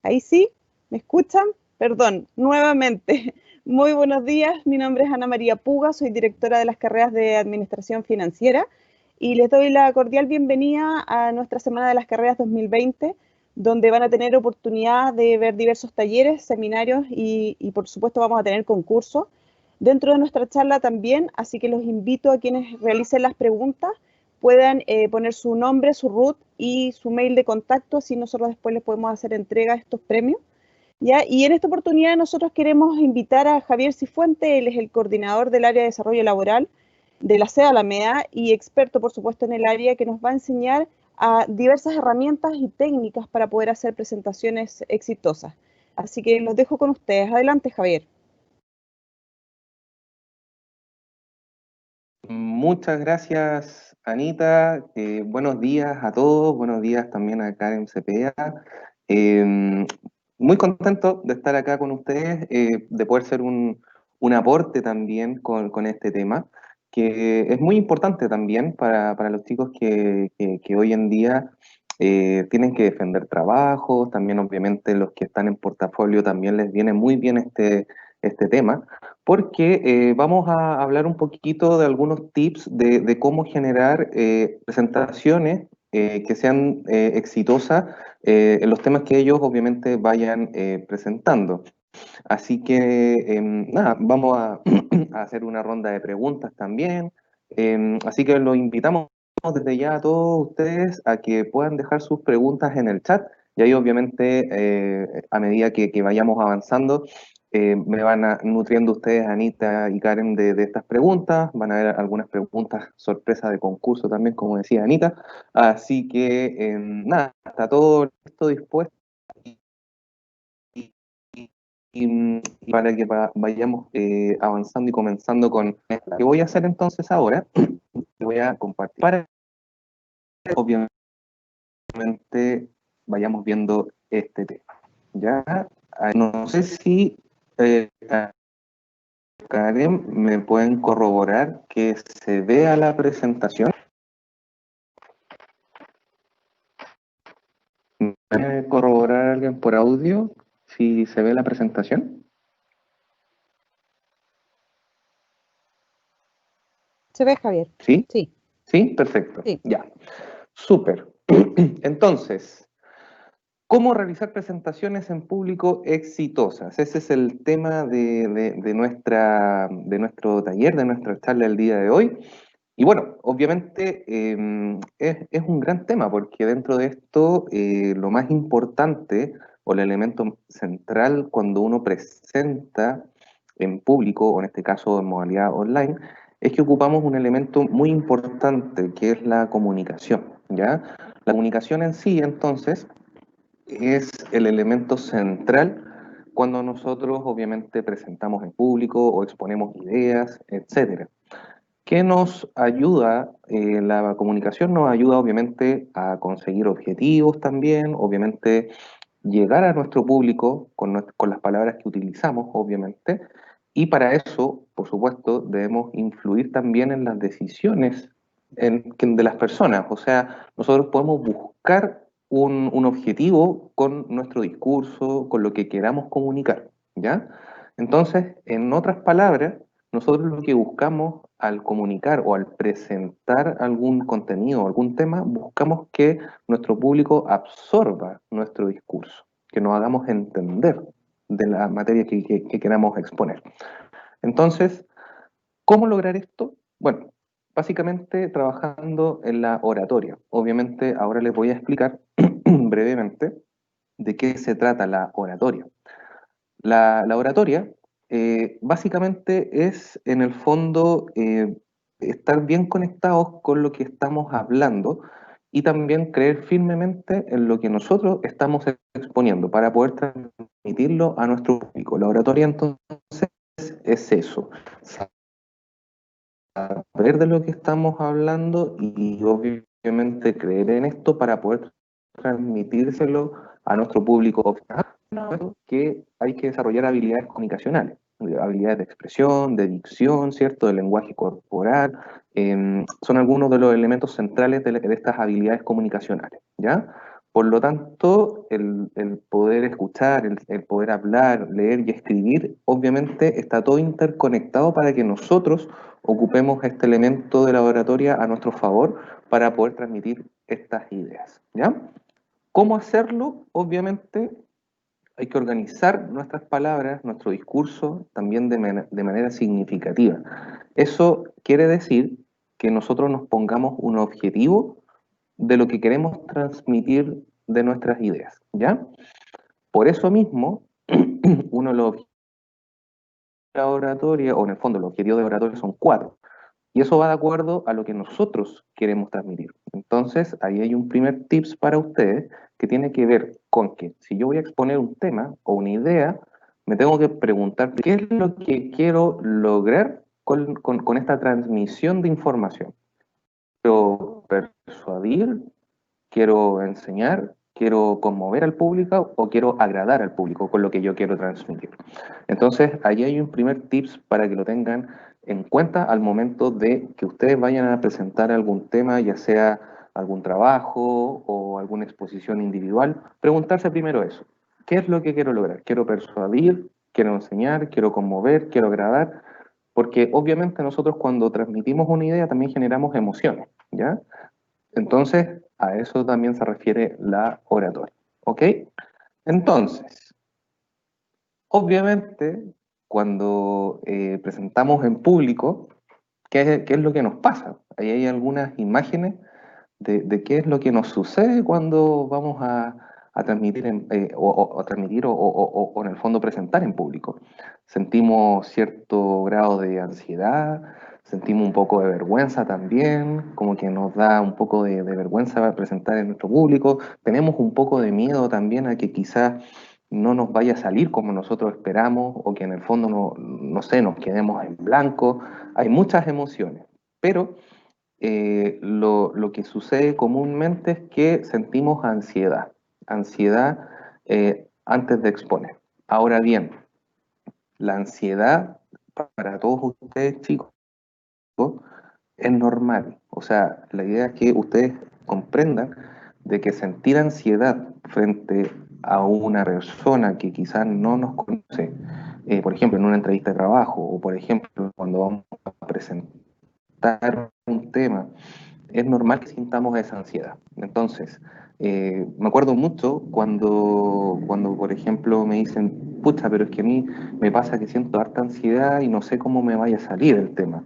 Ahí sí, ¿me escuchan? Perdón, nuevamente. Muy buenos días, mi nombre es Ana María Puga, soy directora de las carreras de Administración Financiera y les doy la cordial bienvenida a nuestra Semana de las Carreras 2020, donde van a tener oportunidad de ver diversos talleres, seminarios y por supuesto vamos a tener concursos dentro de nuestra charla también, así que los invito a quienes realicen las preguntas puedan poner su nombre, su root y su mail de contacto, así nosotros después les podemos hacer entrega de estos premios. ¿Ya? Y en esta oportunidad nosotros queremos invitar a Javier Cifuente, él es el coordinador del área de desarrollo laboral de la SEA Alameda y experto, por supuesto, en el área, que nos va a enseñar a diversas herramientas y técnicas para poder hacer presentaciones exitosas. Así que los dejo con ustedes. Adelante, Javier. Muchas gracias, Anita. Buenos días a todos. Buenos días también a Karen Cepeda. Eh, Muy contento de estar acá con ustedes, de poder ser un aporte también con este tema, que es muy importante también para los chicos que hoy en día tienen que defender trabajos. También obviamente los que están en portafolio también les viene muy bien este tema, porque vamos a hablar un poquito de algunos tips de cómo generar presentaciones que sean exitosas en los temas que ellos obviamente vayan presentando. Así que, nada, vamos a, a hacer una ronda de preguntas también. Así que los invitamos desde ya a todos ustedes a que puedan dejar sus preguntas en el chat. Y ahí obviamente, a medida que vayamos avanzando, me van nutriendo ustedes, Anita y Karen, de estas preguntas. Van a haber algunas preguntas sorpresa de concurso también, como decía Anita. Así que, nada, está todo esto dispuesto. Y para que vayamos avanzando y comenzando con lo que voy a hacer entonces ahora, te voy a compartir para que obviamente vayamos viendo este tema. Ya, no sé si eh, Karen me pueden corroborar que se vea la presentación. ¿Me puede corroborar alguien por audio si se ve la presentación? ¿Se ve, Javier? ¿Sí? Sí, ¿Sí? Perfecto. sí. Ya. Súper. Entonces, ¿cómo realizar presentaciones en público exitosas? Ese es el tema de nuestro taller, de nuestra charla del día de hoy. Y bueno, obviamente es un gran tema porque dentro de esto lo más importante o el elemento central cuando uno presenta en público, o en este caso en modalidad online, es que ocupamos un elemento muy importante que es la comunicación, ¿ya? La comunicación en sí, entonces, es el elemento central cuando nosotros obviamente presentamos en público o exponemos ideas, etcétera. ¿Qué nos ayuda? La comunicación nos ayuda obviamente a conseguir objetivos también, obviamente llegar a nuestro público con las palabras que utilizamos, obviamente, y para eso, por supuesto, debemos influir también en las decisiones de las personas. O sea, nosotros podemos buscar un objetivo con nuestro discurso, con lo que queramos comunicar, ¿ya? Entonces, en otras palabras, nosotros lo que buscamos al comunicar o al presentar algún contenido o algún tema, buscamos que nuestro público absorba nuestro discurso, que nos hagamos entender de la materia que queramos exponer. Entonces, ¿cómo lograr esto? Bueno, básicamente trabajando en la oratoria. Obviamente ahora les voy a explicar brevemente de qué se trata la oratoria. La oratoria básicamente es en el fondo estar bien conectados con lo que estamos hablando y también creer firmemente en lo que nosotros estamos exponiendo para poder transmitirlo a nuestro público. La oratoria entonces es eso, saber de lo que estamos hablando y obviamente creer en esto para poder transmitírselo a nuestro público. Que hay que desarrollar habilidades comunicacionales, habilidades de expresión, de dicción, ¿cierto? De lenguaje corporal, son algunos de los elementos centrales de estas habilidades comunicacionales, ¿ya? Por lo tanto, esto, el poder escuchar, el poder hablar, leer y escribir, obviamente está todo interconectado para que nosotros ocupemos este elemento de la oratoria a nuestro favor para poder transmitir estas ideas, ¿ya? ¿Cómo hacerlo? Obviamente hay que organizar nuestras palabras, nuestro discurso, también de manera significativa. Eso quiere decir que nosotros nos pongamos un objetivo de lo que queremos transmitir de nuestras ideas, ¿ya? Por eso mismo, uno de los objetivos de la oratoria, o en el fondo los objetivos de oratoria son 4, y eso va de acuerdo a lo que nosotros queremos transmitir. Entonces, ahí hay un primer tips para ustedes que tiene que ver con que si yo voy a exponer un tema o una idea, me tengo que preguntar qué es lo que quiero lograr con esta transmisión de información. ¿Quiero persuadir? ¿Quiero enseñar? ¿Quiero conmover al público o quiero agradar al público con lo que yo quiero transmitir? Entonces, ahí hay un primer tips para que lo tengan en cuenta al momento de que ustedes vayan a presentar algún tema, ya sea algún trabajo o alguna exposición individual. Preguntarse primero eso. ¿Qué es lo que quiero lograr? ¿Quiero persuadir? ¿Quiero enseñar? ¿Quiero conmover? ¿Quiero agradar? Porque obviamente nosotros cuando transmitimos una idea también generamos emociones, ¿ya? Entonces, a eso también se refiere la oratoria, ¿ok? Entonces, obviamente, cuando presentamos en público, ¿qué es lo que nos pasa? Ahí hay algunas imágenes de qué es lo que nos sucede cuando vamos a transmitir, transmitir o en el fondo presentar en público. Sentimos cierto grado de ansiedad, sentimos un poco de vergüenza también, como que nos da un poco de vergüenza presentar en nuestro público. Tenemos un poco de miedo también a que quizás no nos vaya a salir como nosotros esperamos o que en el fondo no sé, nos quedemos en blanco. Hay muchas emociones, pero lo que sucede comúnmente es que sentimos ansiedad antes de exponer. Ahora bien, la ansiedad para todos ustedes chicos es normal. O sea, la idea es que ustedes comprendan de que sentir ansiedad frente a una persona que quizás no nos conoce, por ejemplo, en una entrevista de trabajo, o por ejemplo, cuando vamos a presentar un tema, es normal que sintamos esa ansiedad. Entonces, me acuerdo mucho cuando, por ejemplo, me dicen, pucha, pero es que a mí me pasa que siento harta ansiedad y no sé cómo me vaya a salir el tema.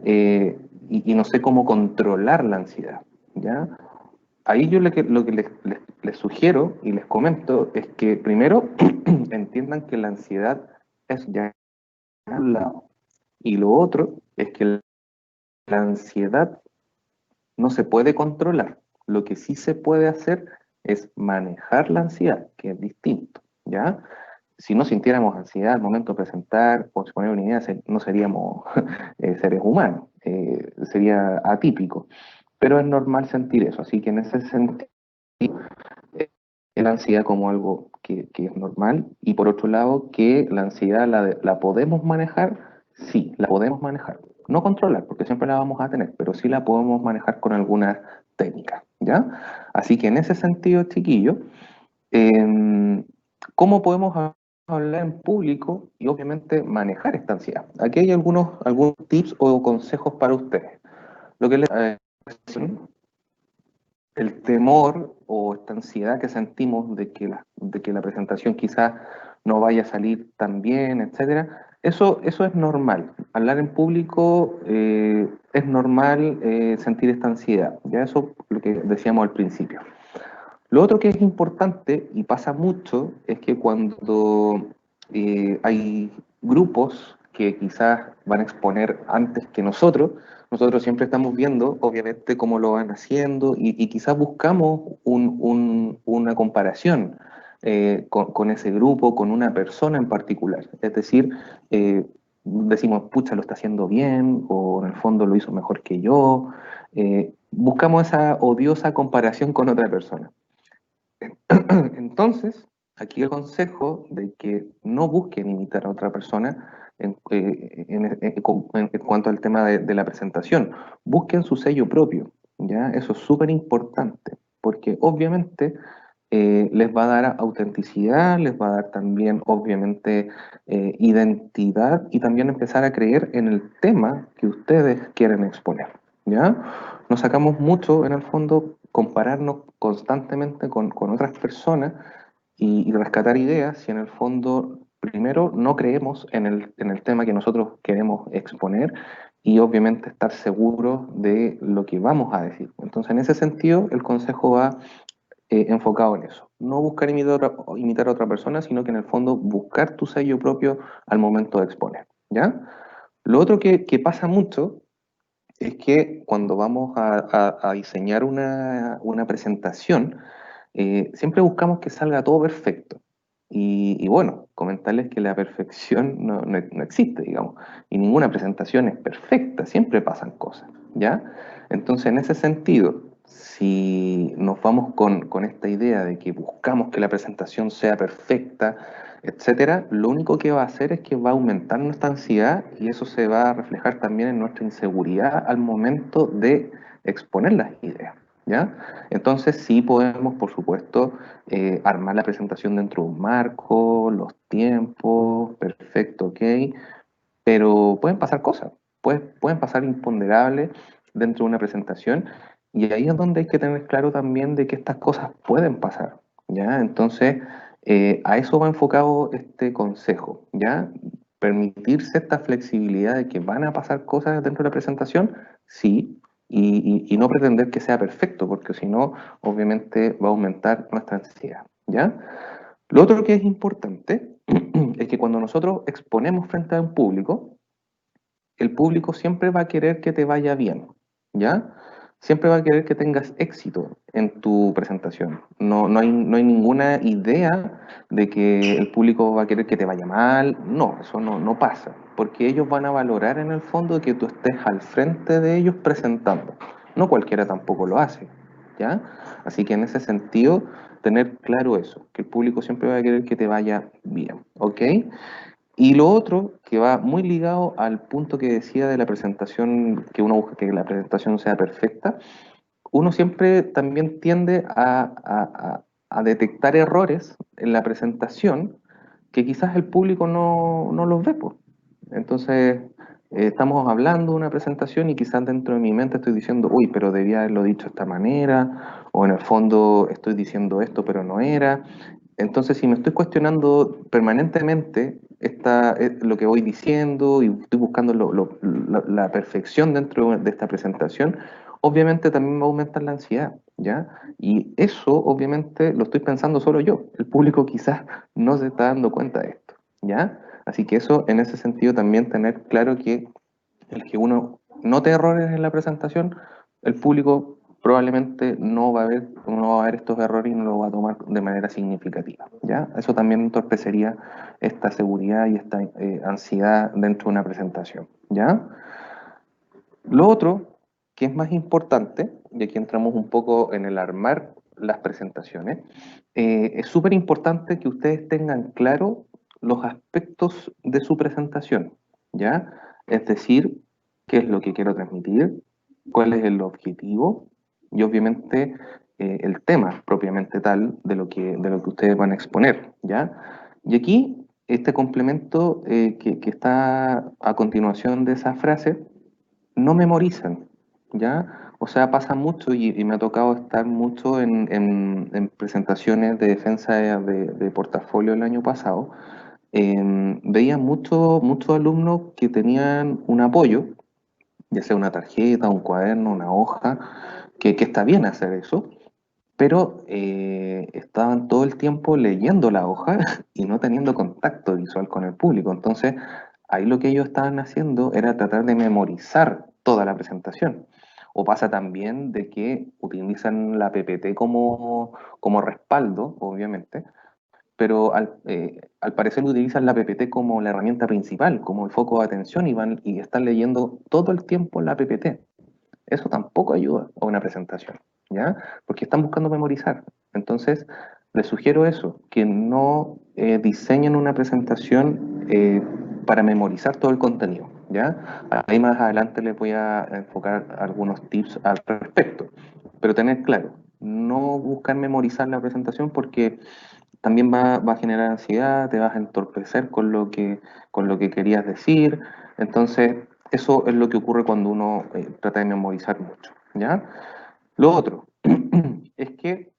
Y no sé cómo controlar la ansiedad, ¿ya? Ahí yo lo que les sugiero y les comento es que primero entiendan que la ansiedad es ya un lado. Y lo otro es que la ansiedad no se puede controlar. Lo que sí se puede hacer es manejar la ansiedad, que es distinto, ¿ya? Si no sintiéramos ansiedad al momento de presentar o exponer una idea, no seríamos seres humanos, sería atípico. Pero es normal sentir eso, así que en ese sentido, eh, la ansiedad como algo que es normal, y por otro lado, que la ansiedad la podemos manejar, sí, la podemos manejar. No controlar, porque siempre la vamos a tener, pero sí la podemos manejar con algunas técnicas, ¿ya? Así que en ese sentido, chiquillo, ¿cómo podemos hablar en público y obviamente manejar esta ansiedad? Aquí hay algunos tips o consejos para ustedes. Lo que les el temor o esta ansiedad que sentimos de que la presentación quizás no vaya a salir tan bien, etcétera, eso es normal. Hablar en público es normal sentir esta ansiedad. Ya eso lo que decíamos al principio. Lo otro que es importante y pasa mucho es que cuando hay grupos que quizás van a exponer antes que nosotros siempre estamos viendo, obviamente, cómo lo van haciendo y quizás buscamos una comparación con ese grupo, con una persona en particular. Es decir, decimos, pucha, lo está haciendo bien, o en el fondo lo hizo mejor que yo. Buscamos esa odiosa comparación con otra persona. Entonces, aquí el consejo de que no busquen imitar a otra persona en cuanto al tema de la presentación. Busquen su sello propio, ¿ya? Eso es súper importante, porque obviamente les va a dar autenticidad, les va a dar también, obviamente, identidad y también empezar a creer en el tema que ustedes quieren exponer, ¿ya? Nos sacamos mucho, en el fondo, compararnos constantemente con otras personas y rescatar ideas si en el fondo, primero, no creemos en el tema que nosotros queremos exponer y obviamente estar seguros de lo que vamos a decir. Entonces, en ese sentido, el consejo va enfocado en eso. No buscar imitar a otra persona, sino que en el fondo buscar tu sello propio al momento de exponer, ¿ya? Lo otro que pasa mucho es que cuando vamos a diseñar una presentación, siempre buscamos que salga todo perfecto. Y bueno, comentarles que la perfección no existe, digamos, y ninguna presentación es perfecta, siempre pasan cosas, ¿ya? Entonces, en ese sentido, si nos vamos con esta idea de que buscamos que la presentación sea perfecta, etcétera, lo único que va a hacer es que va a aumentar nuestra ansiedad y eso se va a reflejar también en nuestra inseguridad al momento de exponer las ideas, ¿ya? Entonces sí podemos, por supuesto, armar la presentación dentro de un marco, los tiempos, perfecto, ok, pero pueden pasar cosas, pueden pasar imponderables dentro de una presentación y ahí es donde hay que tener claro también de que estas cosas pueden pasar, ¿ya? Entonces, a eso va enfocado este consejo, ¿ya? Permitirse esta flexibilidad de que van a pasar cosas dentro de la presentación, sí, y no pretender que sea perfecto, porque si no, obviamente va a aumentar nuestra ansiedad, ¿ya? Lo otro que es importante es que cuando nosotros exponemos frente a un público, el público siempre va a querer que te vaya bien, ¿ya? Siempre va a querer que tengas éxito en tu presentación. No hay ninguna idea de que el público va a querer que te vaya mal. No, eso no pasa, porque ellos van a valorar en el fondo que tú estés al frente de ellos presentando. No cualquiera tampoco lo hace, ¿ya? Así que en ese sentido, tener claro eso, que el público siempre va a querer que te vaya bien, ¿ok? Y lo otro, que va muy ligado al punto que decía de la presentación, que uno busca que la presentación sea perfecta, uno siempre también tiende a detectar errores en la presentación que quizás el público no los ve, po. Entonces, estamos hablando de una presentación y quizás dentro de mi mente estoy diciendo, uy, pero debía haberlo dicho de esta manera, o en el fondo estoy diciendo esto, pero no era. Entonces, si me estoy cuestionando permanentemente lo que voy diciendo y estoy buscando la perfección dentro de esta presentación, obviamente también va a aumentar la ansiedad, ¿ya? Y eso, obviamente, lo estoy pensando solo yo. El público quizás no se está dando cuenta de esto, ¿ya? Así que eso, en ese sentido, también tener claro que el que uno note errores en la presentación, el público probablemente no va a ver estos errores y no lo va a tomar de manera significativa, ¿ya? Eso también entorpecería esta seguridad y esta ansiedad dentro de una presentación, ¿ya? Lo otro, que es más importante, y aquí entramos un poco en el armar las presentaciones, es súper importante que ustedes tengan claro los aspectos de su presentación, ¿ya? Es decir, qué es lo que quiero transmitir, cuál es el objetivo y obviamente el tema propiamente tal de lo que ustedes van a exponer, ¿ya? Y aquí, este complemento que está a continuación de esa frase, no memorizan, ¿ya? O sea, pasa mucho y me ha tocado estar mucho en presentaciones de defensa de portafolio el año pasado. Veía muchos alumnos que tenían un apoyo, ya sea una tarjeta, un cuaderno, una hoja, que está bien hacer eso, pero estaban todo el tiempo leyendo la hoja y no teniendo contacto visual con el público. Entonces, ahí lo que ellos estaban haciendo era tratar de memorizar toda la presentación. O pasa también de que utilizan la PPT como respaldo, obviamente, pero al parecer utilizan la PPT como la herramienta principal, como el foco de atención y están leyendo todo el tiempo la PPT. Eso tampoco ayuda a una presentación, ¿ya? Porque están buscando memorizar. Entonces, les sugiero eso, que no diseñen una presentación para memorizar todo el contenido, ¿ya? Ahí más adelante les voy a enfocar algunos tips al respecto. Pero tener claro, no buscar memorizar la presentación porque también va a generar ansiedad, te vas a entorpecer con lo que querías decir. Entonces, eso es lo que ocurre cuando uno trata de memorizar mucho, ¿ya? Lo otro es que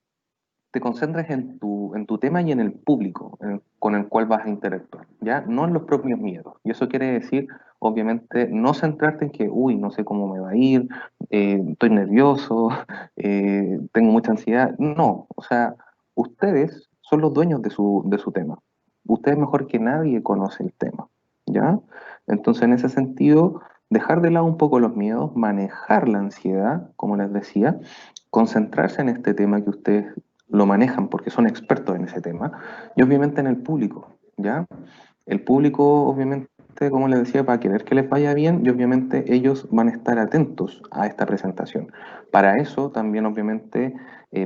te concentres en tu tema y en el público con el cual vas a interactuar, ¿ya? No en los propios miedos. Y eso quiere decir, obviamente, no centrarte en que, uy, no sé cómo me va a ir, estoy nervioso, tengo mucha ansiedad. No, o sea, ustedes son los dueños de su tema. Ustedes mejor que nadie conocen el tema, ¿ya? Entonces, en ese sentido, dejar de lado un poco los miedos, manejar la ansiedad, como les decía, concentrarse en este tema que ustedes lo manejan porque son expertos en ese tema, y obviamente en el público, ¿ya? El público, obviamente, como les decía, va a querer que les vaya bien y obviamente ellos van a estar atentos a esta presentación. Para eso también, obviamente,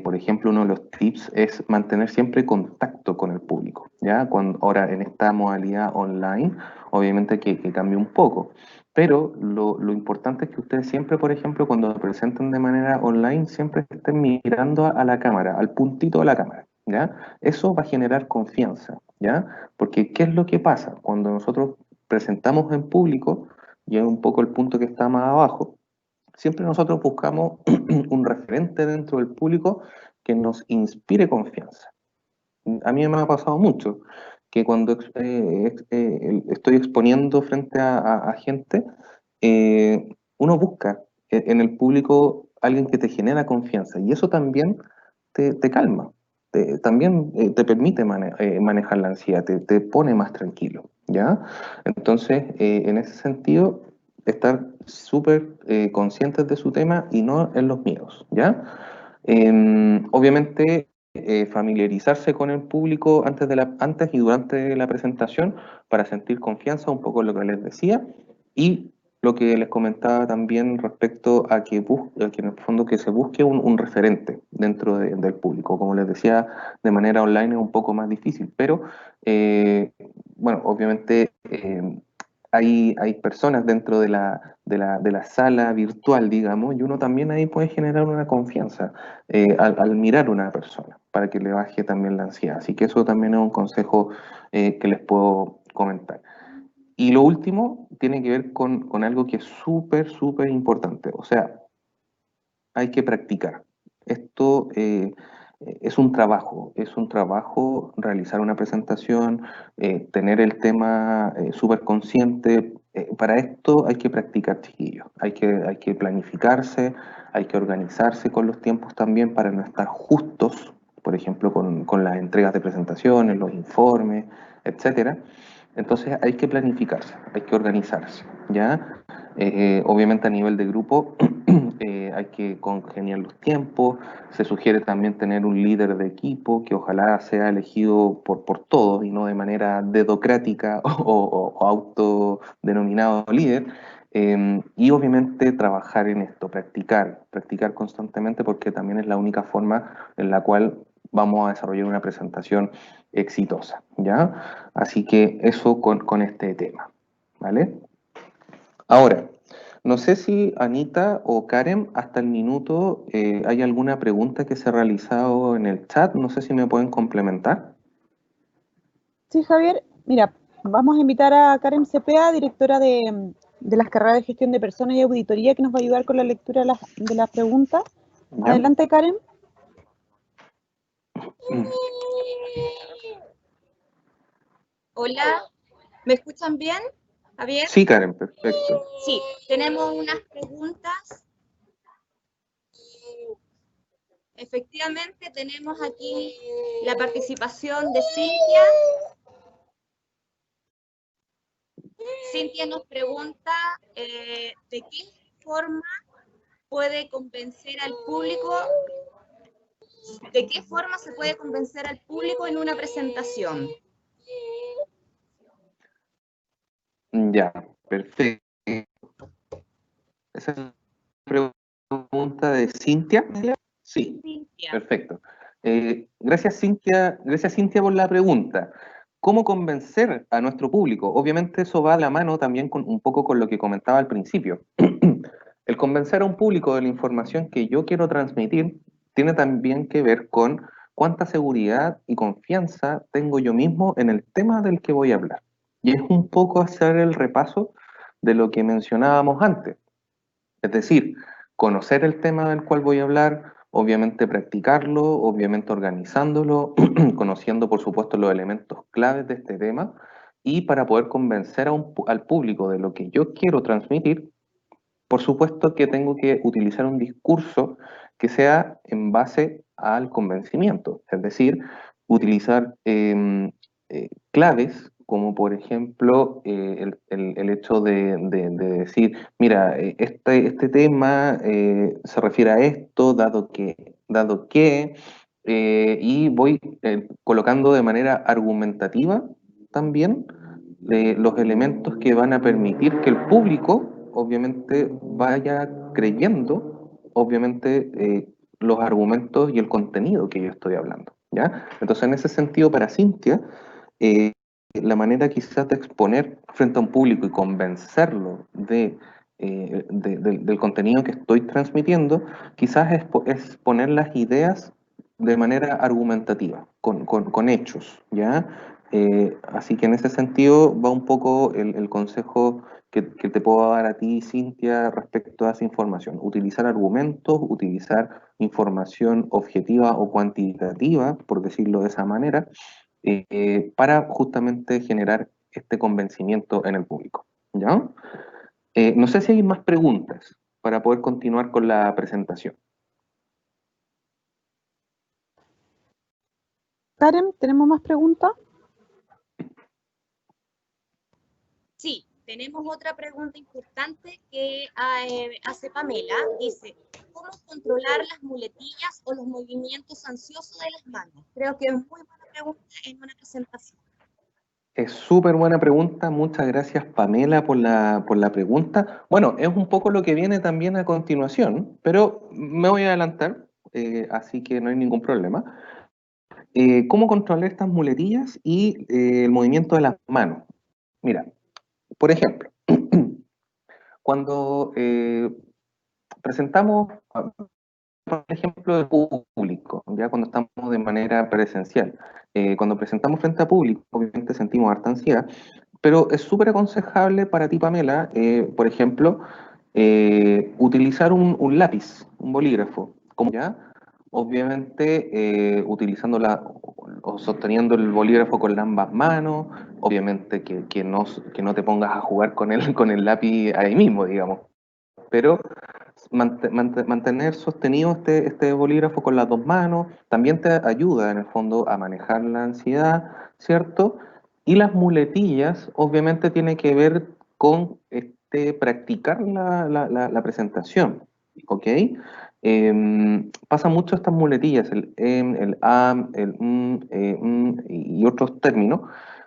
por ejemplo, uno de los tips es mantener siempre contacto con el público, ¿ya? Cuando, ahora, en esta modalidad online, obviamente que cambia un poco, pero lo importante es que ustedes siempre, por ejemplo, cuando presenten de manera online, siempre estén mirando a la cámara, al puntito de la cámara, ¿ya? Eso va a generar confianza, ¿ya? Porque ¿qué es lo que pasa? Cuando nosotros presentamos en público, y es un poco el punto que está más abajo, siempre nosotros buscamos un referente dentro del público que nos inspire confianza. A mí me ha pasado mucho que cuando estoy exponiendo frente a gente, uno busca en el público alguien que te genera confianza y eso también te calma, también te permite manejar la ansiedad, te pone más tranquilo, ¿ya? Entonces, en ese sentido, estar súper conscientes de su tema y no en los miedos, ¿ya? Obviamente, familiarizarse con el público antes y durante la presentación para sentir confianza, un poco lo que les decía, y lo que les comentaba también respecto a que en el fondo que se busque un referente dentro del público. Como les decía, de manera online es un poco más difícil, pero eh, bueno, obviamente hay personas dentro de la sala virtual, digamos, y uno también ahí puede generar una confianza al mirar a una persona para que le baje también la ansiedad. Así que eso también es un consejo que les puedo comentar. Y lo último tiene que ver con algo que es súper, súper importante. O sea, hay que practicar. Esto es un trabajo realizar una presentación, tener el tema súper consciente. Para esto hay que practicar, chiquillos. Hay que planificarse, hay que organizarse con los tiempos también para no estar justos, por ejemplo, con las entregas de presentaciones, los informes, etcétera. Entonces hay que planificarse, hay que organizarse, ¿ya? Obviamente a nivel de grupo hay que congeniar los tiempos, se sugiere también tener un líder de equipo que ojalá sea elegido por todos y no de manera dedocrática o autodenominado líder. Y obviamente trabajar en esto, practicar constantemente porque también es la única forma en la cual vamos a desarrollar una presentación exitosa, ¿ya? Así que eso con este tema, ¿vale? Ahora, no sé si Anita o Karen, hasta el minuto, hay alguna pregunta que se ha realizado en el chat, no sé si me pueden complementar. Sí, Javier, mira, vamos a invitar a Karen Cepeda, directora de las carreras de gestión de personas y auditoría, que nos va a ayudar con la lectura de las preguntas. ¿Ya? Adelante, Karen. Hola, ¿me escuchan bien, Javier? Sí, Karen, perfecto. Sí, tenemos unas preguntas. Efectivamente, tenemos aquí la participación de Cintia. Cintia nos pregunta de qué forma puede convencer al público, de qué forma se puede convencer al público en una presentación. Ya, perfecto. Esa es la pregunta de Cintia. Sí, Cintia. perfecto. Gracias Cintia por la pregunta. ¿Cómo convencer a nuestro público? Obviamente eso va a la mano también con un poco con lo que comentaba al principio. El convencer a un público de la información que yo quiero transmitir tiene también que ver con cuánta seguridad y confianza tengo yo mismo en el tema del que voy a hablar. Y es un poco hacer el repaso de lo que mencionábamos antes. Es decir, conocer el tema del cual voy a hablar, obviamente practicarlo, obviamente organizándolo, conociendo por supuesto los elementos claves de este tema, y para poder convencer al público de lo que yo quiero transmitir, por supuesto que tengo que utilizar un discurso que sea en base al convencimiento, es decir, utilizar claves como por ejemplo el hecho de decir, mira, este tema se refiere a esto, dado que y voy colocando de manera argumentativa también los elementos que van a permitir que el público obviamente vaya creyendo, obviamente, los argumentos y el contenido que yo estoy hablando, ¿ya? Entonces, en ese sentido, para Cintia, la manera quizás de exponer frente a un público y convencerlo del contenido que estoy transmitiendo, quizás es poner las ideas de manera argumentativa, con hechos, ¿ya? Así que en ese sentido va un poco el consejo que te puedo dar a ti, Cintia, respecto a esa información. Utilizar argumentos, utilizar información objetiva o cuantitativa, por decirlo de esa manera, para justamente generar este convencimiento en el público, ¿ya? No sé si hay más preguntas para poder continuar con la presentación. Karen, ¿tenemos más preguntas? Sí, tenemos otra pregunta importante que hace Pamela. Dice, ¿cómo controlar las muletillas o los movimientos ansiosos de las manos? Creo que es muy buena pregunta en una presentación. Es súper buena pregunta, muchas gracias Pamela por la pregunta. Bueno, es un poco lo que viene también a continuación, pero me voy a adelantar, así que no hay ningún problema. ¿Cómo controlar estas muletillas y el movimiento de las manos? Mira, por ejemplo, cuando presentamos, por ejemplo, de público, ya cuando estamos de manera presencial, cuando presentamos frente a público, obviamente sentimos harta ansiedad, pero es súper aconsejable para ti, Pamela, por ejemplo, utilizar un lápiz, un bolígrafo, como ya, obviamente utilizando o sosteniendo el bolígrafo con ambas manos, obviamente que no te pongas a jugar con con el lápiz ahí mismo, digamos, pero mantener sostenido este bolígrafo con las dos manos también te ayuda en el fondo a manejar la ansiedad, ¿cierto? Y las muletillas obviamente tiene que ver con practicar la presentación, ¿ok? Pasa mucho estas muletillas, el el am, el y otros términos,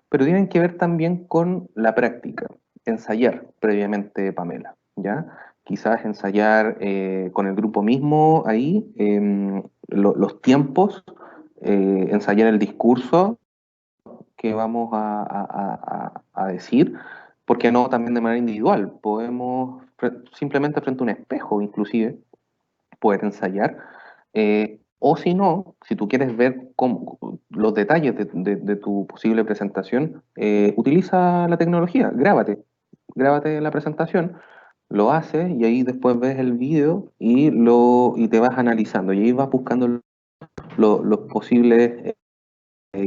pero tienen que ver también con la práctica, ensayar previamente, Pamela, ¿ya? Quizás ensayar con el grupo mismo ahí los tiempos, ensayar el discurso que vamos a decir, porque no también de manera individual, podemos simplemente frente a un espejo inclusive poder ensayar, o si no, si tú quieres ver los detalles de tu posible presentación, utiliza la tecnología, grábate la presentación, lo haces y ahí después ves el video y te vas analizando y ahí vas buscando los posibles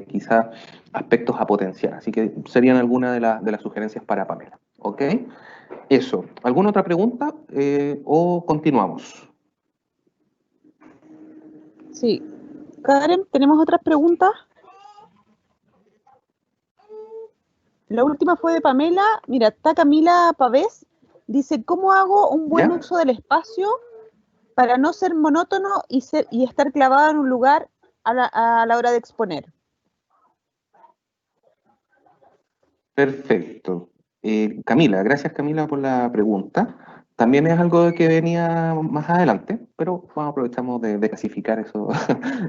quizás aspectos a potenciar. Así que serían algunas de las sugerencias para Pamela. ¿Ok? Eso. ¿Alguna otra pregunta o continuamos? Sí. Karen, ¿tenemos otras preguntas? La última fue de Pamela. Mira, está Camila Pavés. Dice, ¿cómo hago un buen ¿Ya? uso del espacio para no ser monótono y estar clavado en un lugar a la hora de exponer? Perfecto. Camila, gracias Camila por la pregunta. También es algo que venía más adelante, pero aprovechamos de clasificar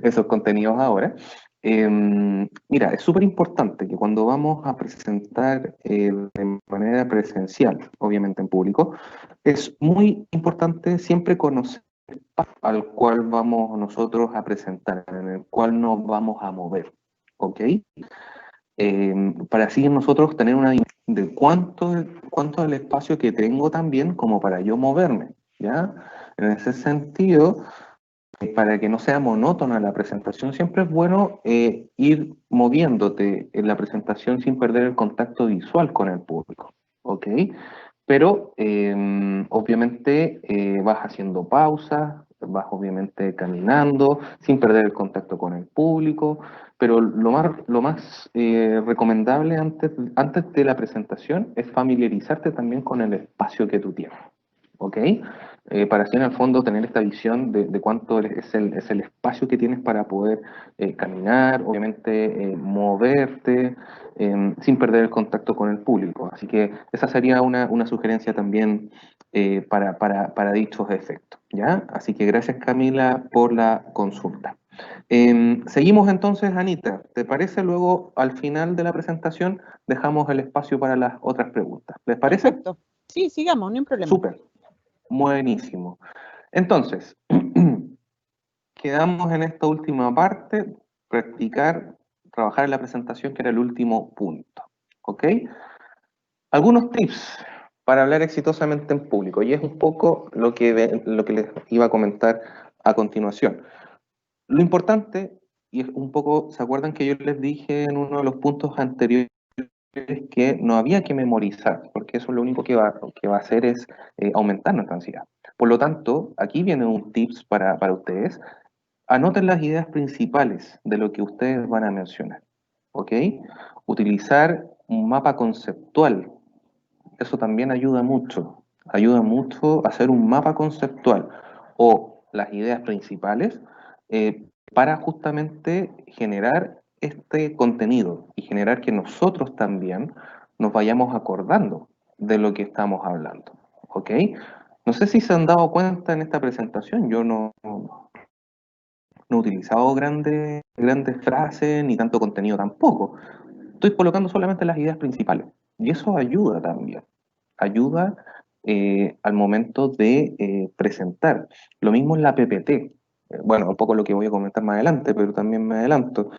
esos contenidos ahora. Mira, es súper importante que cuando vamos a presentar de manera presencial, obviamente en público, es muy importante siempre conocer al cual vamos nosotros a presentar, en el cual nos vamos a mover, ¿ok? Para así nosotros tener una dimensión de cuánto es el espacio que tengo también como para yo moverme, ¿ya? En ese sentido, para que no sea monótona la presentación, siempre es bueno ir moviéndote en la presentación sin perder el contacto visual con el público, ¿ok? Pero obviamente vas haciendo pausas, vas obviamente caminando, sin perder el contacto con el público, pero lo más recomendable antes de la presentación es familiarizarte también con el espacio que tú tienes, ¿ok? Para así en el fondo tener esta visión de cuánto es el espacio que tienes para poder caminar, obviamente moverte, sin perder el contacto con el público. Así que esa sería una sugerencia también para dichos efectos, ¿ya? Así que gracias, Camila, por la consulta. Seguimos entonces, Anita. ¿Te parece? Luego, al final de la presentación, dejamos el espacio para las otras preguntas. ¿Les parece? Perfecto. Sí, sigamos, no hay problema. Súper. Buenísimo. Entonces, quedamos en esta última parte, practicar, trabajar en la presentación, que era el último punto. ¿Ok? Algunos tips para hablar exitosamente en público, y es un poco lo que les iba a comentar a continuación. Lo importante, y es un poco, ¿se acuerdan que yo les dije en uno de los puntos anteriores que no había que memorizar, porque eso lo único que va a hacer es aumentar nuestra ansiedad? Por lo tanto, aquí viene un tips para ustedes. Anoten las ideas principales de lo que ustedes van a mencionar, ¿ok? Utilizar un mapa conceptual, eso también ayuda mucho a hacer un mapa conceptual o las ideas principales para justamente generar este contenido y generar que nosotros también nos vayamos acordando de lo que estamos hablando, ¿ok? No sé si se han dado cuenta en esta presentación, yo no he utilizado grandes frases ni tanto contenido tampoco. Estoy colocando solamente las ideas principales y eso ayuda también. Ayuda al momento de presentar. Lo mismo en la PPT. Bueno, un poco lo que voy a comentar más adelante, pero también me adelanto.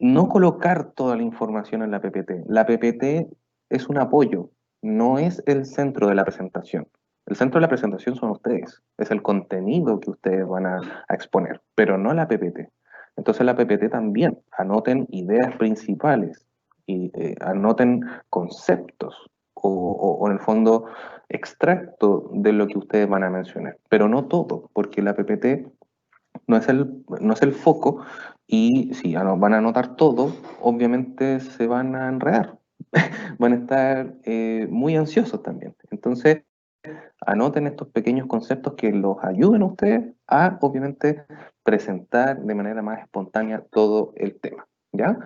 No colocar toda la información en la PPT. La PPT es un apoyo, no es el centro de la presentación. El centro de la presentación son ustedes, es el contenido que ustedes van a exponer, pero no la PPT. Entonces la PPT también, anoten ideas principales y anoten conceptos o en el fondo extracto de lo que ustedes van a mencionar, pero no todo, porque la PPT no es el foco y si van a anotar todo, obviamente se van a enredar, van a estar muy ansiosos también. Entonces, anoten estos pequeños conceptos que los ayuden a ustedes a, obviamente, presentar de manera más espontánea todo el tema, ¿ya?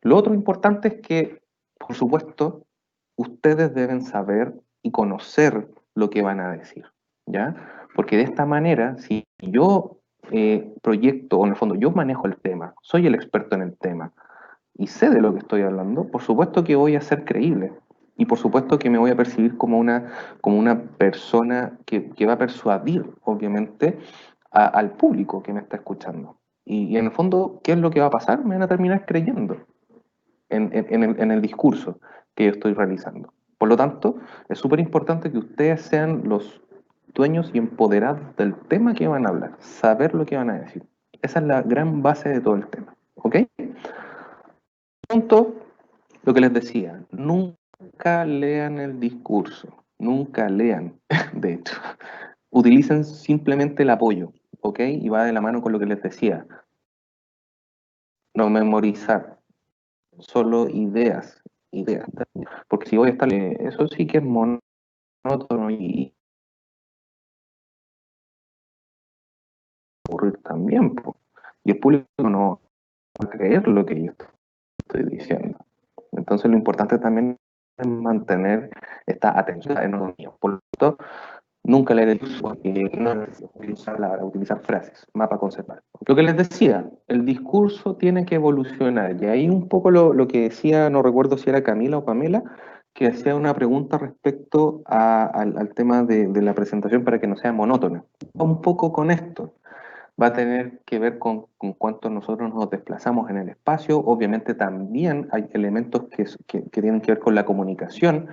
Lo otro importante es que, por supuesto, ustedes deben saber y conocer lo que van a decir, ¿ya? Porque de esta manera, si yo proyecto, o en el fondo yo manejo el tema, soy el experto en el tema y sé de lo que estoy hablando, por supuesto que voy a ser creíble y por supuesto que me voy a percibir como una persona que va a persuadir, obviamente, al público que me está escuchando. Y en el fondo, ¿qué es lo que va a pasar? Me van a terminar creyendo en el discurso que yo estoy realizando. Por lo tanto, es súper importante que ustedes sean los dueños y empoderados del tema que van a hablar, saber lo que van a decir. Esa es la gran base de todo el tema, ¿ok? Punto, lo que les decía, nunca lean el discurso, nunca lean, de hecho. Utilicen simplemente el apoyo, ¿ok? Y va de la mano con lo que les decía. No memorizar, solo ideas. Porque si voy a estar, eso sí que es monótono y aburrir también, po. Y el público no va a creer lo que yo estoy diciendo. Entonces lo importante también es mantener esta atención en lo mío. Por lo tanto, nunca leer el discurso, no utilizar frases, mapa conceptual. Lo que les decía, el discurso tiene que evolucionar. Y ahí un poco lo que decía, no recuerdo si era Camila o Pamela, que hacía una pregunta respecto al tema de la presentación para que no sea monótona. Un poco con esto. Va a tener que ver con cuánto nosotros nos desplazamos en el espacio. Obviamente también hay elementos que tienen que ver con la comunicación,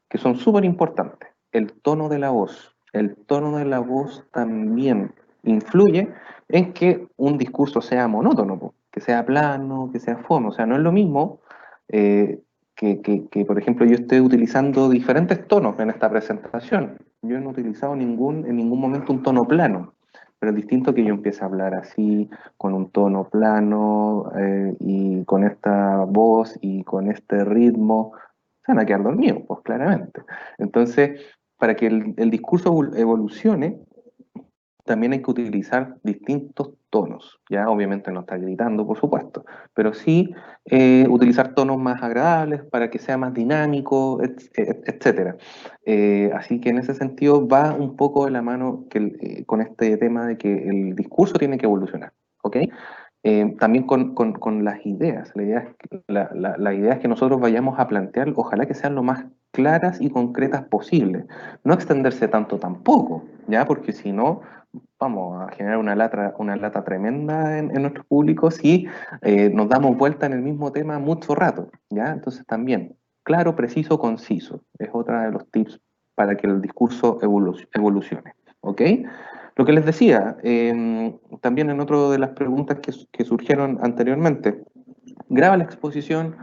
que son súper importantes. El tono de la voz. El tono de la voz también influye en que un discurso sea monótono, que sea plano, que sea fome. O sea, no es lo mismo que, por ejemplo, yo esté utilizando diferentes tonos en esta presentación. Yo no he utilizado en ningún momento un tono plano, pero es distinto que yo empiece a hablar así, con un tono plano, y con esta voz y con este ritmo. Se van a quedar dormidos, pues claramente. Entonces, para que el discurso evolucione, también hay que utilizar distintos tonos, ya obviamente no estar gritando, por supuesto, pero sí utilizar tonos más agradables para que sea más dinámico, etcétera. Así que en ese sentido va un poco de la mano con este tema de que el discurso tiene que evolucionar, ¿ok? También con las ideas. La idea es que nosotros vayamos a plantear, ojalá que sean lo más claras y concretas posible. No extenderse tanto tampoco, ¿ya? Porque si no, vamos a generar una lata tremenda en nuestro público si nos damos vuelta en el mismo tema mucho rato, ¿ya? Entonces también, claro, preciso, conciso. Es otra de los tips para que el discurso evolucione, ¿ok? Lo que les decía, también en otra de las preguntas que surgieron anteriormente, graba la exposición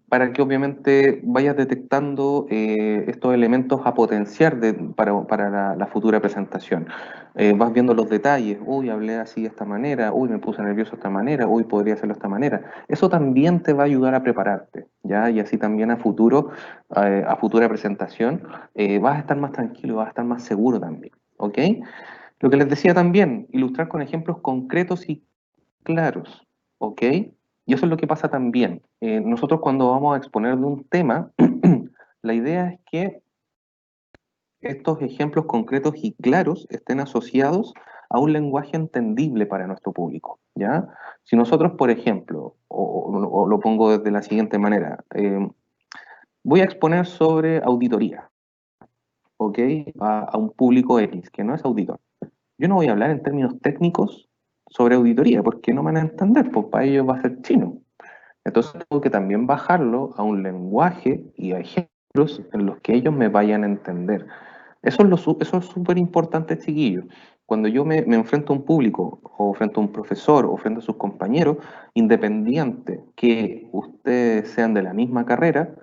para que obviamente vayas detectando estos elementos a potenciar para la futura presentación. Vas viendo los detalles, uy, hablé así de esta manera, uy, me puse nervioso de esta manera, uy, podría hacerlo de esta manera. Eso también te va a ayudar a prepararte, ¿ya? Y así también a futura presentación, vas a estar más tranquilo, vas a estar más seguro también, ¿ok? Lo que les decía también, ilustrar con ejemplos concretos y claros, ¿ok? Y eso es lo que pasa también. Nosotros cuando vamos a exponer de un tema, la idea es que estos ejemplos concretos y claros estén asociados a un lenguaje entendible para nuestro público, ¿ya? Si nosotros, por ejemplo, o lo pongo de la siguiente manera, voy a exponer sobre auditoría, ¿ok? A un público X, que no es auditor. Yo no voy a hablar en términos técnicos sobre auditoría, porque no me van a entender, pues para ellos va a ser chino. Entonces tengo que también bajarlo a un lenguaje y a ejemplos en los que ellos me vayan a entender. Eso es súper importante, chiquillos. Cuando yo me enfrento a un público, o frente a un profesor, o frente a sus compañeros, independiente que ustedes sean de la misma carrera,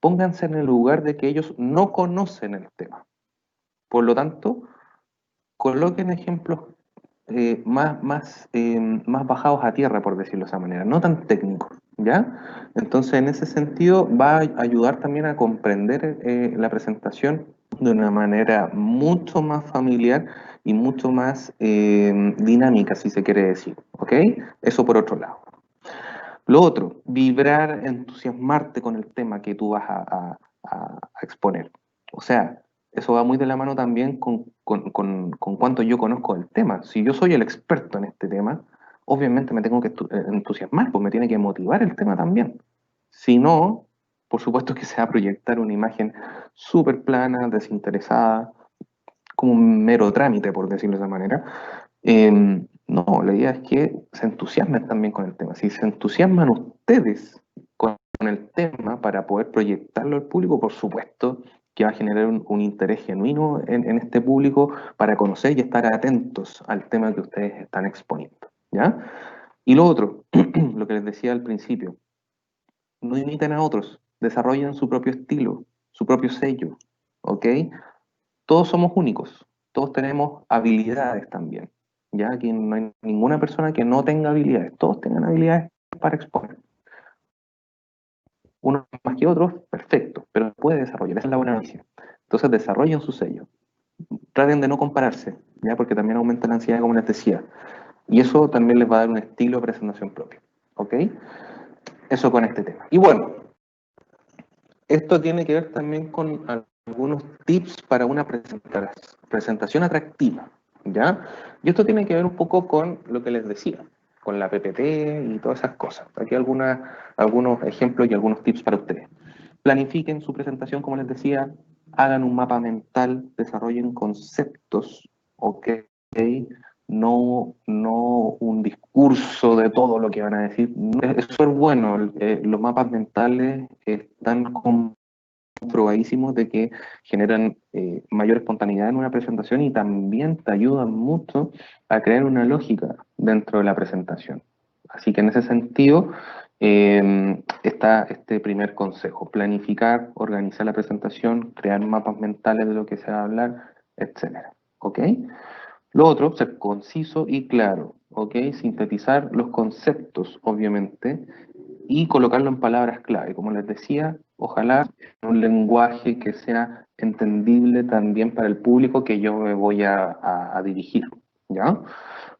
pónganse en el lugar de que ellos no conocen el tema. Por lo tanto, coloquen ejemplos más bajados a tierra, por decirlo de esa manera, no tan técnicos, ¿ya? Entonces, en ese sentido, va a ayudar también a comprender la presentación de una manera mucho más familiar y mucho más dinámica, si se quiere decir, ¿ok? Eso por otro lado. Lo otro, vibrar, entusiasmarte con el tema que tú vas a exponer. O sea, eso va muy de la mano también con cuánto yo conozco del tema. Si yo soy el experto en este tema, obviamente me tengo que entusiasmar, pues me tiene que motivar el tema también. Si no, por supuesto que se va a proyectar una imagen súper plana, desinteresada, como un mero trámite, por decirlo de esa manera. No, la idea es que se entusiasmen también con el tema. Si se entusiasman ustedes con el tema para poder proyectarlo al público, por supuesto que va a generar un interés genuino en este público para conocer y estar atentos al tema que ustedes están exponiendo, ¿ya? Y lo otro, lo que les decía al principio, no imiten a otros, desarrollen su propio estilo, su propio sello, ¿ok? Todos somos únicos, todos tenemos habilidades también. Ya aquí no hay ninguna persona que no tenga habilidades, todos tengan habilidades para exponer. Unos más que otros, perfecto, pero puede desarrollar, esa es la buena noticia. Entonces desarrollen su sello, traten de no compararse, ya porque también aumenta la ansiedad, como les decía, y eso también les va a dar un estilo de presentación propio, ¿ok? Eso con este tema. Y bueno, esto tiene que ver también con algunos tips para una presentación atractiva, ¿ya? Y esto tiene que ver un poco con lo que les decía, con la PPT y todas esas cosas. Aquí algunos ejemplos y algunos tips para ustedes. planifiquen su presentación, como les decía, hagan un mapa mental, desarrollen conceptos, ¿ok? No un discurso de todo lo que van a decir. Eso es bueno, los mapas mentales están comprobadísimos de que generan mayor espontaneidad en una presentación y también te ayudan mucho a crear una lógica dentro de la presentación. Así que en ese sentido está este primer consejo: planificar, organizar la presentación, crear mapas mentales de lo que se va a hablar, etc. ¿Ok? Lo otro, ser conciso y claro, ¿ok? Sintetizar los conceptos, obviamente, y colocarlo en palabras clave. Como les decía, ojalá en un lenguaje que sea entendible también para el público que yo me voy a dirigir, ¿ya?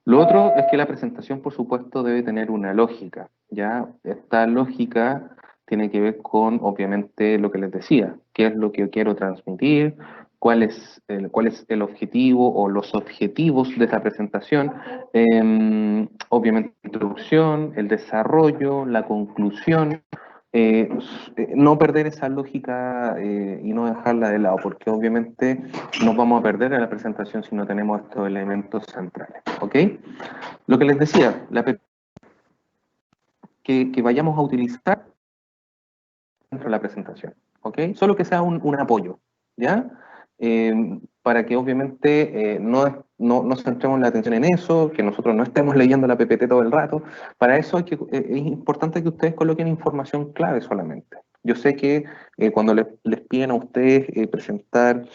Lo otro es que la presentación, por supuesto, debe tener una lógica, ¿ya? Esta lógica tiene que ver con, obviamente, lo que les decía, qué es lo que yo quiero transmitir, cuál es el objetivo o los objetivos de esa presentación, obviamente la introducción, el desarrollo, la conclusión, no perder esa lógica y no dejarla de lado, porque obviamente nos vamos a perder en la presentación si no tenemos estos elementos centrales, ¿ok? Lo que les decía, que vayamos a utilizar dentro de la presentación, ¿ok? Solo que sea un apoyo, ¿ya? Para que obviamente no centremos la atención en eso, que nosotros no estemos leyendo la PPT todo el rato. Para eso es importante que ustedes coloquen información clave solamente. Yo sé que cuando les piden a ustedes presentar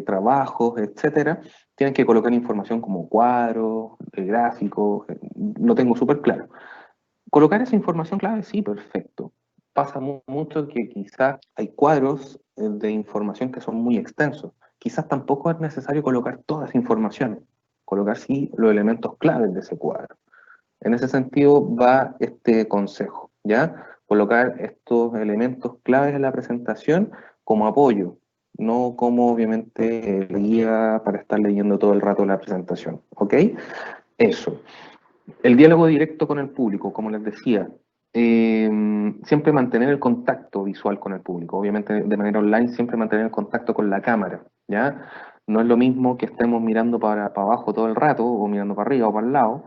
trabajos, etcétera, tienen que colocar información como cuadros, gráficos, lo tengo súper claro. Colocar esa información clave, sí, perfecto. Pasa mucho que quizás hay cuadros de información que son muy extensos. Quizás tampoco es necesario colocar toda esa información. Colocar sí los elementos claves de ese cuadro. En ese sentido va este consejo, ¿ya? Colocar estos elementos claves en la presentación como apoyo, no como obviamente guía para estar leyendo todo el rato la presentación, ¿ok? Eso. El diálogo directo con el público, como les decía, siempre mantener el contacto visual con el público, obviamente de manera online, siempre mantener el contacto con la cámara, ¿ya? No es lo mismo que estemos mirando para abajo todo el rato, o mirando para arriba o para el lado,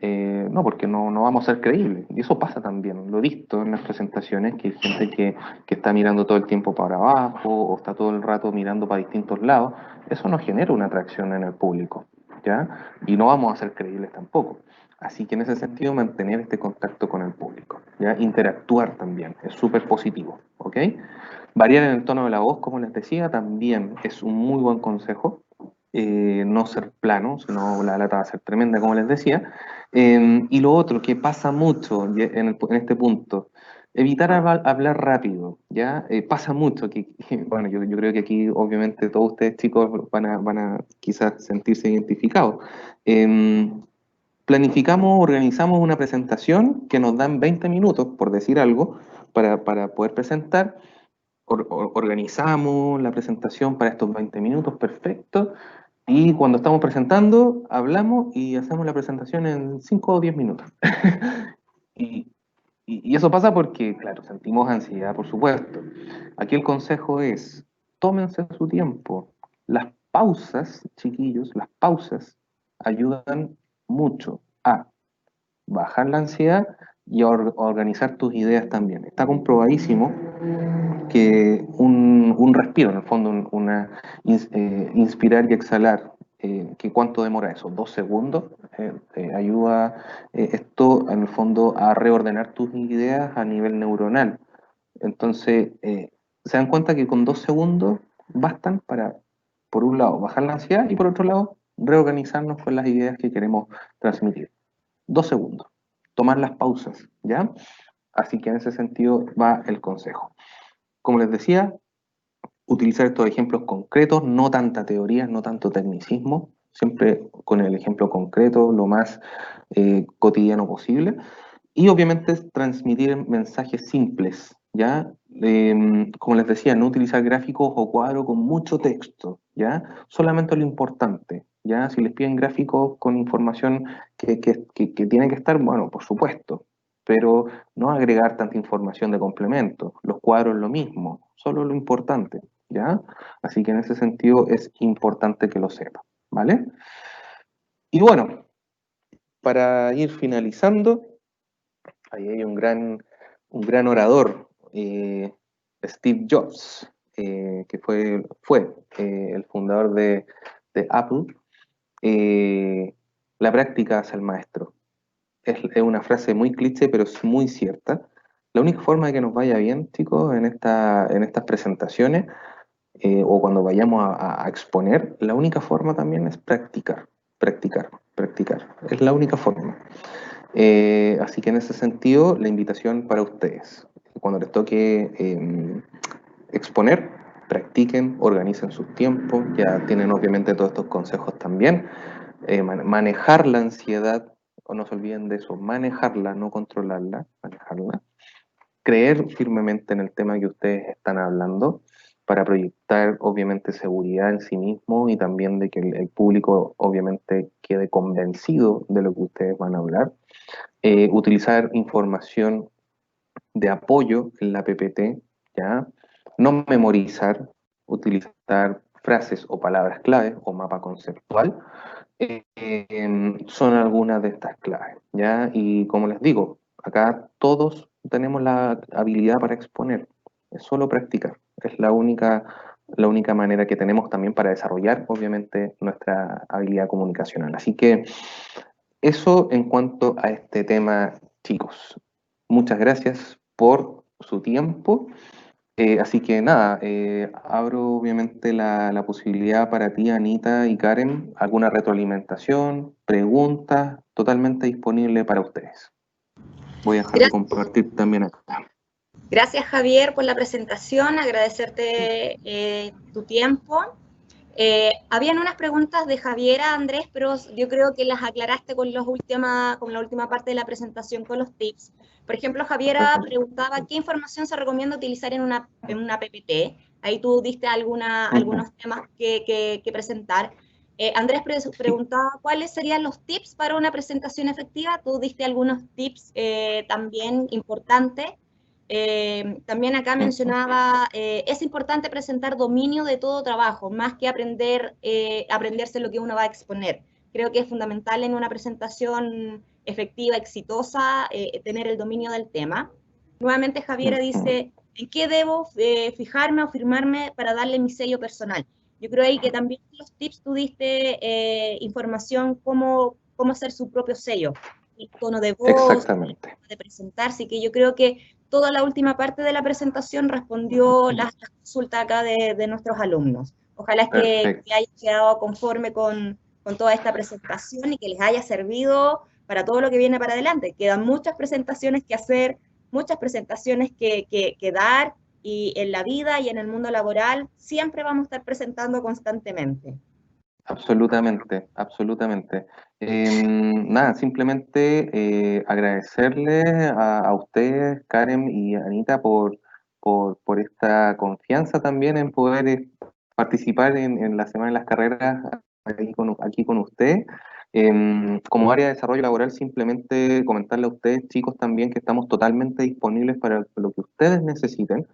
no, porque no vamos a ser creíbles, y eso pasa también, lo he visto en las presentaciones, que hay gente que está mirando todo el tiempo para abajo, o está todo el rato mirando para distintos lados, eso no genera una atracción en el público, ¿ya? Y no vamos a ser creíbles tampoco. Así que en ese sentido, mantener este contacto con el público, ¿ya? Interactuar también, es súper positivo, ¿ok? Variar en el tono de la voz, como les decía, también es un muy buen consejo. No ser plano, sino la lata va a ser tremenda, como les decía. Y lo otro que pasa mucho en este punto, evitar hablar rápido, ¿ya? Pasa mucho bueno, yo creo que aquí obviamente todos ustedes chicos van a quizás sentirse identificados. Planificamos, organizamos una presentación que nos dan 20 minutos, por decir algo, para poder presentar. Organizamos la presentación para estos 20 minutos, perfecto. Y cuando estamos presentando, hablamos y hacemos la presentación en 5 o 10 minutos. Y eso pasa porque, claro, sentimos ansiedad, por supuesto. Aquí el consejo es, tómense su tiempo. Las pausas, chiquillos, las pausas ayudan mucho a bajar la ansiedad y a organizar tus ideas también. Está comprobadísimo que un respiro, en el fondo, inspirar y exhalar, que ¿cuánto demora eso? 2 segundos. Ayuda esto, en el fondo, a reordenar tus ideas a nivel neuronal. Entonces, se dan cuenta que con 2 segundos bastan para, por un lado, bajar la ansiedad y por otro lado, reorganizarnos con las ideas que queremos transmitir. 2 segundos. Tomar las pausas, ¿ya? Así que en ese sentido va el consejo. Como les decía, utilizar estos ejemplos concretos, no tanta teoría, no tanto tecnicismo, siempre con el ejemplo concreto, lo más cotidiano posible. Y obviamente transmitir mensajes simples, ¿ya? Como les decía, no utilizar gráficos o cuadros con mucho texto, ¿ya? Solamente lo importante, ¿ya? Si les piden gráficos con información que tiene que estar, bueno, por supuesto, pero no agregar tanta información de complemento. Los cuadros lo mismo, solo lo importante, ¿ya? Así que en ese sentido es importante que lo sepan, ¿vale? Y bueno, para ir finalizando, ahí hay un gran orador, Steve Jobs, que fue el fundador de Apple. La práctica hace al maestro. Es una frase muy cliché, pero es muy cierta. La única forma de que nos vaya bien, chicos, en estas presentaciones, o cuando vayamos a exponer, la única forma también es practicar. Es la única forma. Así que en ese sentido, la invitación para ustedes. Cuando les toque exponer, practiquen, organicen sus tiempos, ya tienen obviamente todos estos consejos también. Manejar la ansiedad, o no se olviden de eso, manejarla, no controlarla, manejarla. Creer firmemente en el tema que ustedes están hablando para proyectar obviamente seguridad en sí mismo y también de que el público obviamente quede convencido de lo que ustedes van a hablar. Utilizar información de apoyo en la PPT, ¿ya? No memorizar, utilizar frases o palabras clave o mapa conceptual, son algunas de estas claves, ¿ya? Y como les digo, acá todos tenemos la habilidad para exponer, es solo practicar, es la única manera que tenemos también para desarrollar, obviamente, nuestra habilidad comunicacional. Así que eso en cuanto a este tema, chicos. Muchas gracias por su tiempo. Así que nada, abro obviamente la posibilidad para ti, Anita y Karen, alguna retroalimentación, preguntas, totalmente disponible para ustedes. Voy a dejar de compartir también acá. Gracias, Javier, por la presentación, agradecerte tu tiempo. Habían unas preguntas de Javier a Andrés, pero yo creo que las aclaraste con la última parte de la presentación con los tips. Por ejemplo, Javiera preguntaba qué información se recomienda utilizar en una PPT. Ahí tú diste algunos temas que presentar. Andrés preguntaba cuáles serían los tips para una presentación efectiva. Tú diste algunos tips también importantes. También acá mencionaba, es importante presentar dominio de todo trabajo, más que aprenderse lo que uno va a exponer. Creo que es fundamental en una presentación efectiva, exitosa, tener el dominio del tema. Nuevamente Javiera dice, ¿en qué debo fijarme o firmarme para darle mi sello personal? Yo creo ahí que también los tips tú diste información cómo hacer su propio sello, el tono de voz, exactamente, de presentarse, y que yo creo que toda la última parte de la presentación respondió las consultas acá de nuestros alumnos. Ojalá que hayan quedado conforme con toda esta presentación y que les haya servido para todo lo que viene para adelante. Quedan muchas presentaciones que hacer, muchas presentaciones que dar, y en la vida y en el mundo laboral siempre vamos a estar presentando constantemente. Absolutamente. Nada, simplemente agradecerle a ustedes, Karen y Anita, por esta confianza también en poder participar en la Semana de las Carreras aquí con ustedes. Como área de desarrollo laboral, simplemente comentarle a ustedes, chicos, también que estamos totalmente disponibles para lo que ustedes necesiten.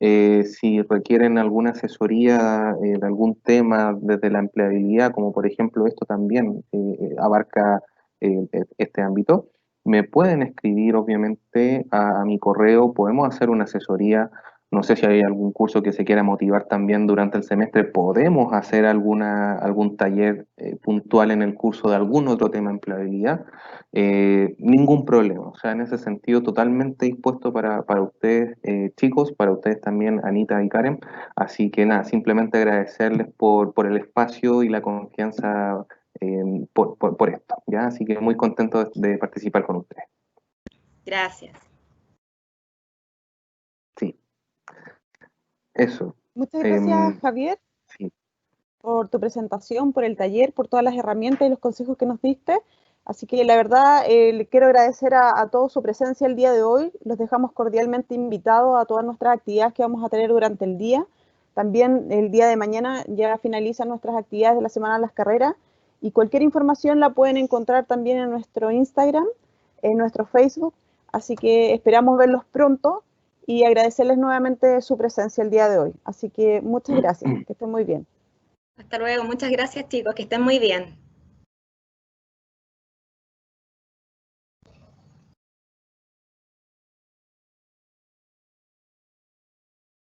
Si requieren alguna asesoría de algún tema desde la empleabilidad, como por ejemplo esto también abarca este ámbito, me pueden escribir obviamente a mi correo, podemos hacer una asesoría. No sé si hay algún curso que se quiera motivar también durante el semestre, podemos hacer algún taller puntual en el curso de algún otro tema de empleabilidad. Ningún problema, o sea, en ese sentido totalmente dispuesto para ustedes, chicos, para ustedes también, Anita y Karen. Así que nada, simplemente agradecerles por el espacio y la confianza por esto, ¿ya? Así que muy contento de participar con ustedes. Gracias. Sí. Eso. Muchas gracias, Javier, sí, por tu presentación, por el taller, por todas las herramientas y los consejos que nos diste. Así que la verdad, le quiero agradecer a todos su presencia el día de hoy. Los dejamos cordialmente invitados a todas nuestras actividades que vamos a tener durante el día. También el día de mañana ya finalizan nuestras actividades de la Semana de las Carreras, y cualquier información la pueden encontrar también en nuestro Instagram, en nuestro Facebook. Así que esperamos verlos pronto y agradecerles nuevamente su presencia el día de hoy. Así que muchas gracias, que estén muy bien. Hasta luego, muchas gracias chicos, que estén muy bien.